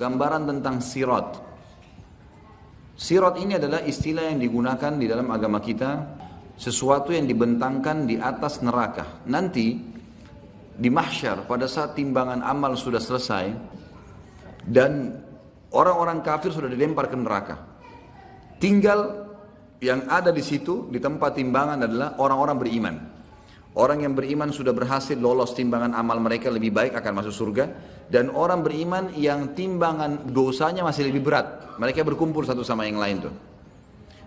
gambaran tentang sirat. Sirat ini adalah istilah yang digunakan di dalam agama kita, sesuatu yang dibentangkan di atas neraka. Nanti di mahsyar pada saat timbangan amal sudah selesai dan orang-orang kafir sudah dilempar ke neraka, tinggal yang ada di situ di tempat timbangan adalah orang-orang beriman. Orang yang beriman sudah berhasil lolos timbangan amal mereka lebih baik akan masuk surga, dan orang beriman yang timbangan dosanya masih lebih berat, mereka berkumpul satu sama yang lain tuh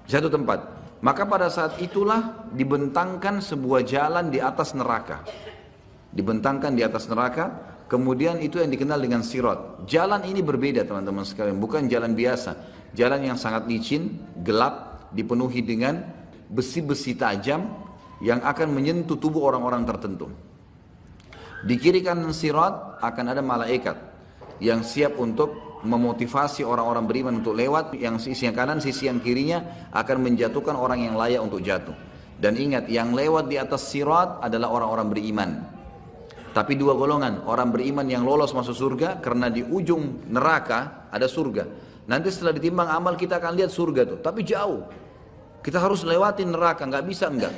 di satu tempat. Maka pada saat itulah dibentangkan sebuah jalan di atas neraka, dibentangkan di atas neraka. Kemudian itu yang dikenal dengan sirat. Jalan ini berbeda teman-teman sekalian, bukan jalan biasa, jalan yang sangat licin, gelap, dipenuhi dengan besi-besi tajam yang akan menyentuh tubuh orang-orang tertentu. Di kiri kanan sirat akan ada malaikat yang siap untuk memotivasi orang-orang beriman untuk lewat. Yang sisi yang kanan, sisi yang kirinya akan menjatuhkan orang yang layak untuk jatuh. Dan ingat, yang lewat di atas sirat adalah orang-orang beriman. Tapi dua golongan, orang beriman yang lolos masuk surga karena di ujung neraka ada surga. Nanti setelah ditimbang amal kita akan lihat surga tuh, tapi jauh. Kita harus lewatin neraka, nggak bisa enggak.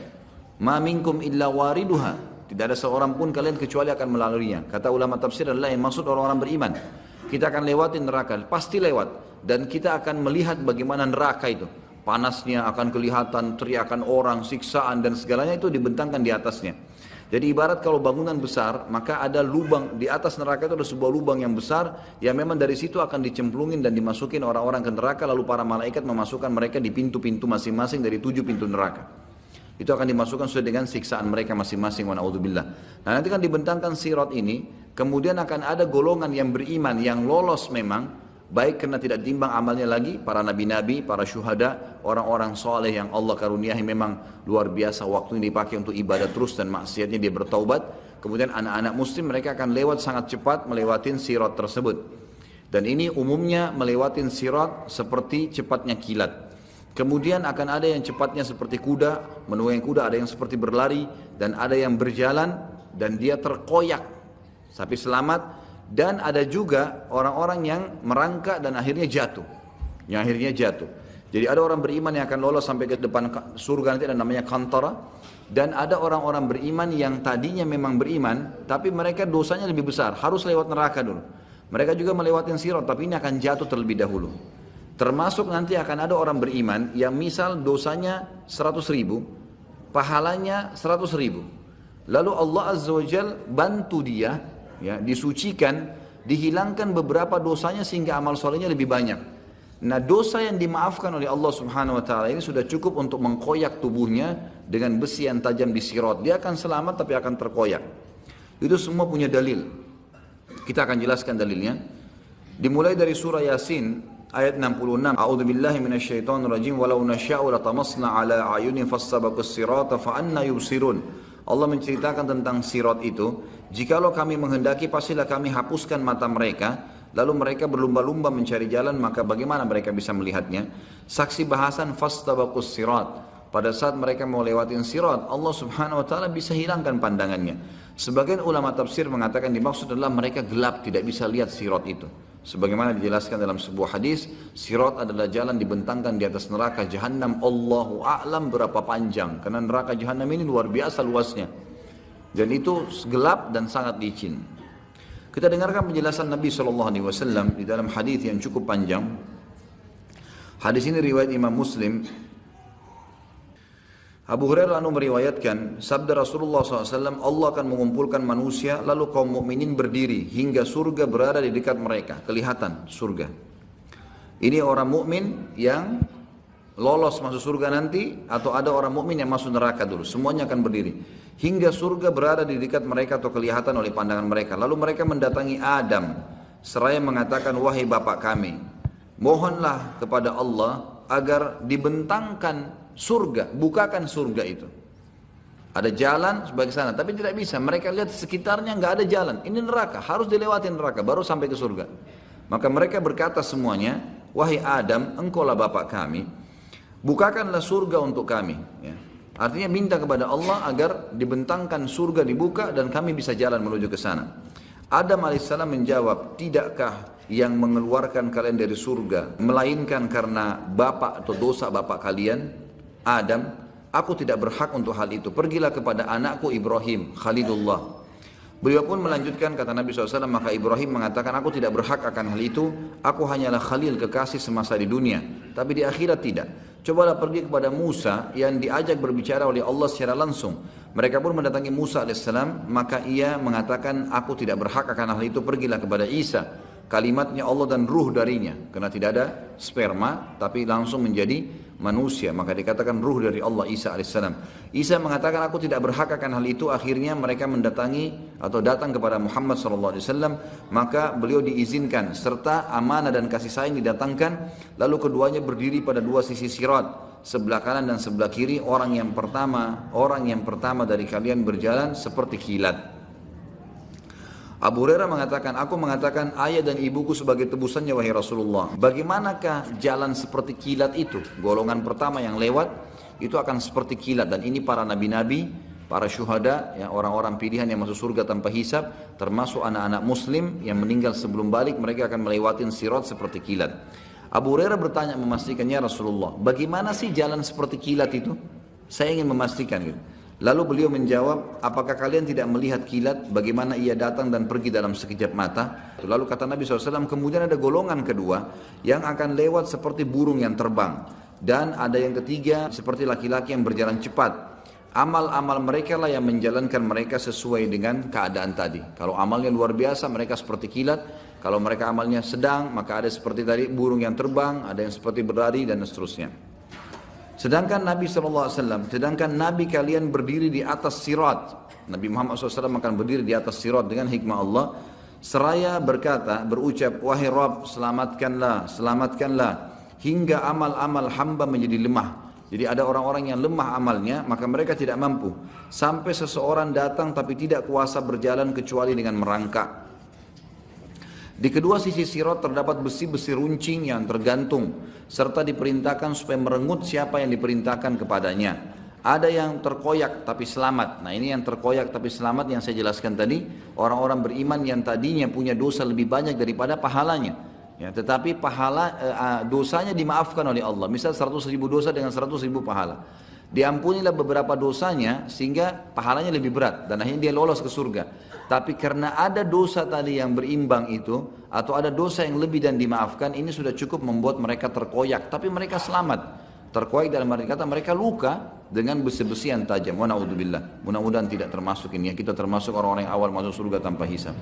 Ma minkum illa wariduha. Tidak ada seorang pun kalian kecuali akan melaluinya. Kata ulama tafsir adalah yang maksud orang-orang beriman. Kita akan lewatin neraka, pasti lewat. Dan kita akan melihat bagaimana neraka itu. Panasnya akan kelihatan, teriakan orang, siksaan dan segalanya itu dibentangkan di atasnya. Jadi ibarat kalau bangunan besar, maka ada lubang di atas neraka itu, ada sebuah lubang yang besar yang memang dari situ akan dicemplungin dan dimasukin orang-orang ke neraka, lalu para malaikat memasukkan mereka di pintu-pintu masing-masing dari 7 pintu neraka. Itu akan dimasukkan sesuai dengan siksaan mereka masing-masing, wa na'udzubillah. Nah, nanti kan dibentangkan sirat ini, kemudian akan ada golongan yang beriman yang lolos memang, baik karena tidak timbang amalnya lagi, para nabi-nabi, para syuhada, orang-orang soleh yang Allah karuniahi memang luar biasa, waktu ini dipakai untuk ibadah terus dan maksiatnya dia bertaubat. Kemudian anak-anak muslim mereka akan lewat sangat cepat melewatin sirat tersebut. Dan ini umumnya melewatin sirat seperti cepatnya kilat. Kemudian akan ada yang cepatnya seperti kuda, menunggangi kuda, ada yang seperti berlari, dan ada yang berjalan dan dia terkoyak sampai selamat. Dan ada juga orang-orang yang merangkak dan akhirnya jatuh. Jadi ada orang beriman yang akan lolos sampai ke depan surga nanti, ada namanya kantara. Dan ada orang-orang beriman yang tadinya memang beriman, tapi mereka dosanya lebih besar, harus lewat neraka dulu. Mereka juga melewati sirat, tapi ini akan jatuh terlebih dahulu. Termasuk nanti akan ada orang beriman yang misal dosanya 100.000, pahalanya 100.000. Lalu Allah Azza wa Jal bantu dia, ya, disucikan, dihilangkan beberapa dosanya sehingga amal solehnya lebih banyak. Nah, dosa yang dimaafkan oleh Allah Subhanahu wa taala ini sudah cukup untuk mengkoyak tubuhnya dengan besi yang tajam di sirat. Dia akan selamat tapi akan terkoyak. Itu semua punya dalil. Kita akan jelaskan dalilnya. Dimulai dari surah Yasin ayat 66. A'udzubillahi minasyaitonirrajim. Walau nasya'u latamasna 'ala a'yunihim fastabaqus sirata fa anna yubsirun. Allah menceritakan tentang sirat itu. Jikalau kami menghendaki, pastilah kami hapuskan mata mereka, lalu mereka berlumba-lumba mencari jalan, maka bagaimana mereka bisa melihatnya? Saksi bahasan fastabaqus sirat. Pada saat mereka mau lewatin sirat, Allah Subhanahu wa taala bisa hilangkan pandangannya. Sebagian ulama tafsir mengatakan dimaksud adalah mereka gelap, tidak bisa lihat sirat itu. Sebagaimana dijelaskan dalam sebuah hadis, sirat adalah jalan dibentangkan di atas neraka Jahannam. Allahu a'lam berapa panjang, karena neraka Jahannam ini luar biasa luasnya. Dan itu gelap dan sangat licin. Kita dengarkan penjelasan Nabi SAW di dalam hadis yang cukup panjang. Hadis ini riwayat Imam Muslim. Abu Hurairah meriwayatkan sabda Rasulullah SAW, Allah akan mengumpulkan manusia lalu kaum mukminin berdiri hingga surga berada di dekat mereka, kelihatan surga. Ini orang mukmin yang lolos masuk surga nanti, atau ada orang mukmin yang masuk neraka dulu, semuanya akan berdiri hingga surga berada di dekat mereka atau kelihatan oleh pandangan mereka. Lalu mereka mendatangi Adam seraya mengatakan, wahai bapak kami, mohonlah kepada Allah agar dibentangkan surga, bukakan surga itu. Ada jalan sebagai sana, tapi tidak bisa. Mereka lihat sekitarnya nggak ada jalan. Ini neraka, harus dilewati neraka baru sampai ke surga. Maka mereka berkata semuanya, wahai Adam, engkaulah bapak kami, bukakanlah surga untuk kami. Ya. Artinya minta kepada Allah agar dibentangkan surga dibuka dan kami bisa jalan menuju ke sana. Adam alaihissalam menjawab, tidakkah yang mengeluarkan kalian dari surga melainkan karena bapak atau dosa bapak kalian Adam? Aku tidak berhak untuk hal itu, pergilah kepada anakku Ibrahim Khalilullah. Beliau pun melanjutkan, kata Nabi SAW, maka Ibrahim mengatakan, aku tidak berhak akan hal itu, aku hanyalah Khalil, kekasih semasa di dunia, tapi di akhirat tidak. Cobalah pergi kepada Musa yang diajak berbicara oleh Allah secara langsung. Mereka pun mendatangi Musa alaihissalam, maka ia mengatakan, aku tidak berhak akan hal itu, pergilah kepada Isa, kalimatnya Allah dan ruh darinya, karena tidak ada sperma, tapi langsung menjadi manusia, maka dikatakan ruh dari Allah Isa alaihissalam. Isa mengatakan, aku tidak berhak akan hal itu. Akhirnya mereka mendatangi atau datang kepada Muhammad SAW, maka beliau diizinkan serta amanah dan kasih sayang didatangkan. Lalu keduanya berdiri pada dua sisi sirat, sebelah kanan dan sebelah kiri. Orang yang pertama dari kalian berjalan seperti kilat. Abu Hurairah mengatakan, aku mengatakan ayah dan ibuku sebagai tebusannya wahai Rasulullah. Bagaimanakah jalan seperti kilat itu? Golongan pertama yang lewat itu akan seperti kilat, dan ini para nabi-nabi, para syuhada, ya, orang-orang pilihan yang masuk surga tanpa hisab, termasuk anak-anak muslim yang meninggal sebelum balik, mereka akan melewati sirat seperti kilat. Abu Hurairah bertanya memastikannya, Rasulullah, bagaimana sih jalan seperti kilat itu? Saya ingin memastikan gitu. Lalu beliau menjawab, apakah kalian tidak melihat kilat bagaimana ia datang dan pergi dalam sekejap mata? Lalu kata Nabi SAW, kemudian ada golongan kedua yang akan lewat seperti burung yang terbang. Dan ada yang ketiga seperti laki-laki yang berjalan cepat. Amal-amal mereka lah yang menjalankan mereka sesuai dengan keadaan tadi. Kalau amalnya luar biasa, mereka seperti kilat. Kalau mereka amalnya sedang, maka ada seperti tadi burung yang terbang, ada yang seperti berlari dan seterusnya. Sedangkan Nabi SAW, sedangkan Nabi kalian berdiri di atas sirat. Nabi Muhammad SAW akan berdiri di atas sirat dengan hikmah Allah. Seraya berucap, wahai Rabb, selamatkanlah, hingga amal-amal hamba menjadi lemah. Jadi ada orang-orang yang lemah amalnya, maka mereka tidak mampu. Sampai seseorang datang tapi tidak kuasa berjalan kecuali dengan merangkak. Di kedua sisi sirat terdapat besi-besi runcing yang tergantung, serta diperintahkan supaya merengut siapa yang diperintahkan kepadanya. Ada yang terkoyak tapi selamat. Nah, ini yang terkoyak tapi selamat yang saya jelaskan tadi, orang-orang beriman yang tadinya punya dosa lebih banyak daripada pahalanya. Ya, tetapi dosanya dimaafkan oleh Allah. Misal 100.000 dosa dengan 100.000 pahala. Diampunilah beberapa dosanya sehingga pahalanya lebih berat dan akhirnya dia lolos ke surga. Tapi karena ada dosa tadi yang berimbang itu, atau ada dosa yang lebih dan dimaafkan, ini sudah cukup membuat mereka terkoyak, tapi mereka selamat. Terkoyak dalam arti kata mereka luka dengan besi-besi yang tajam. Wa na'udzubillah. Mudah-mudahan tidak termasuk ini ya. Kita termasuk orang-orang yang awal masuk surga tanpa hisab.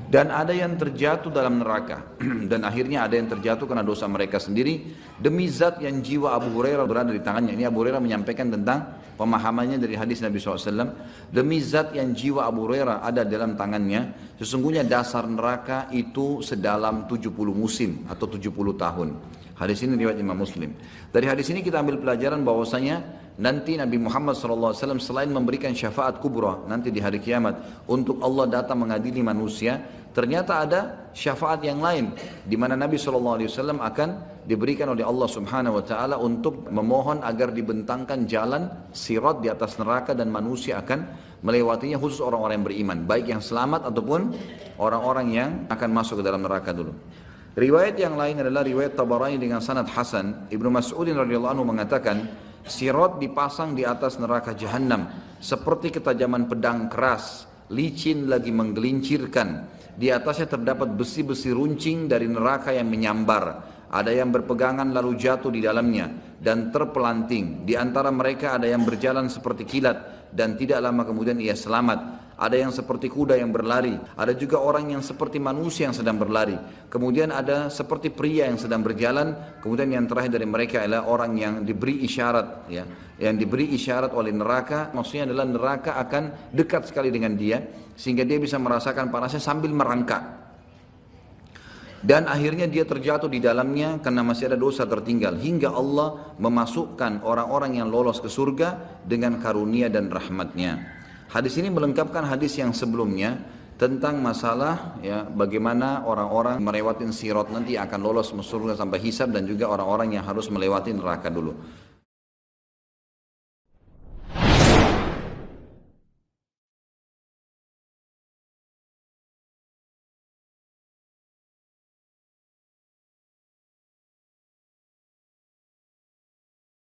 Dan ada yang terjatuh dalam neraka. Dan akhirnya ada yang terjatuh karena dosa mereka sendiri. Demi zat yang jiwa Abu Hurairah berada di tangannya. Ini Abu Hurairah menyampaikan tentang pemahamannya dari hadis Nabi SAW. Demi zat yang jiwa Abu Hurairah ada dalam tangannya. Sesungguhnya dasar neraka itu sedalam 70 musim atau 70 tahun. Hadis ini riwayat Imam Muslim. Dari hadis ini kita ambil pelajaran bahwasanya nanti Nabi Muhammad SAW selain memberikan syafaat kubra nanti di hari kiamat untuk Allah datang mengadili manusia, ternyata ada syafaat yang lain di mana Nabi SAW akan diberikan oleh Allah Subhanahu Wa Taala untuk memohon agar dibentangkan jalan sirat di atas neraka dan manusia akan melewatinya, khusus orang-orang yang beriman, baik yang selamat ataupun orang-orang yang akan masuk ke dalam neraka dulu. Riwayat yang lain adalah riwayat Tabarani dengan sanad hasan. Ibnu Mas'udin radhiyallahu anhu mengatakan, sirat dipasang di atas neraka Jahannam seperti ketajaman pedang keras, licin lagi menggelincirkan. Di atasnya terdapat besi-besi runcing dari neraka yang menyambar. Ada yang berpegangan lalu jatuh di dalamnya dan terpelanting. Di antara mereka ada yang berjalan seperti kilat dan tidak lama kemudian ia selamat. Ada yang seperti kuda yang berlari, ada juga orang yang seperti manusia yang sedang berlari. Kemudian ada seperti pria yang sedang berjalan. Kemudian yang terakhir dari mereka adalah orang yang diberi isyarat, ya, yang diberi isyarat oleh neraka. Maksudnya adalah neraka akan dekat sekali dengan dia sehingga dia bisa merasakan panasnya sambil merangkak. Dan akhirnya dia terjatuh di dalamnya karena masih ada dosa tertinggal, hingga Allah memasukkan orang-orang yang lolos ke surga dengan karunia dan rahmatnya. Hadis ini melengkapkan hadis yang sebelumnya tentang masalah ya bagaimana orang-orang melewati sirat nanti akan lolos masuk surga sampai hisab, dan juga orang-orang yang harus melewati neraka dulu.